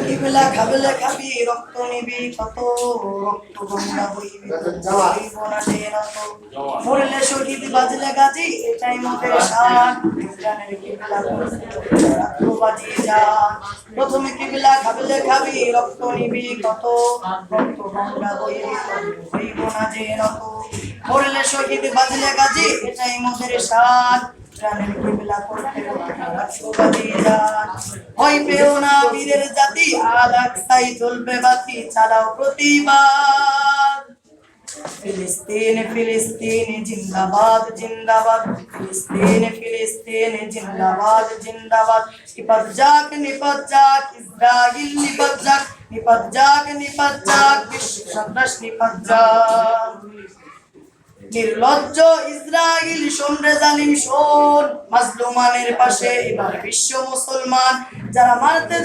কিবলা খাবলে খাবি রক্ত নিবি কত রক্ত গঙ্গা হইবে হইব না যে নত মরলে শহীদ বাজলে গাজী এটাই মোদের শান জানের কিবলা রক্ত বাজি যান প্রথমে কিবলা খাবলে খাবি রক্ত নিবি কত রক্ত গঙ্গা হইব না যে নত মরলে শহীদ বাজলে গাজী এটাই মোদের শান জানের কিবলা করতে রক্ত বাজি যান ভয় পেও না বীরের জাতি আল আকসাই জ্বলবে বাতি চালাও প্রতিবাদ ফিলিস্তিন ফিলিস্তিন জিন্দাবাদ জিন্দাবাদ ফিলিস্তিন ফিলিস্তিন জিন্দাবাদ জিন্দাবাদ নিপাত যাক ইসরাইল নিপাত যাক বিশ্ব সন্ত্রাস নিপাত যাক নির্লজ্জ ইসরাইল শোন রে জালিম শোন মাজলুমানের পাশে এবার বিশ্ব মুসলমান যারা মারতে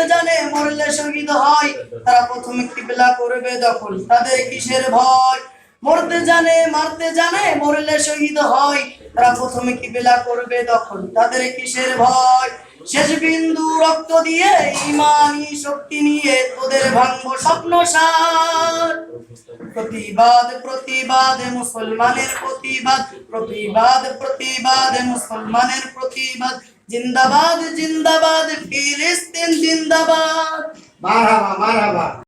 জানে মরলে শহীদ হয় তারা প্রথমে কিবলা করবে দখল তাদের কিসের ভয় মরতে জানে মরলে শহীদ হয় তারা প্রথমে কিবলা করবে দখল তাদের কিসের ভয় শেষ বিন্দু রক্ত দিয়ে ঈমানি শক্তি নিয়ে তোদের ভাঙবো স্বপ্ন সার প্রতিবাদ মুসলমানের প্রতিবাদ মুসলমানের প্রতিবাদ জিন্দাবাদ ফিলিস্তিন জিন্দাবাদ মারহাবা মারহাবা।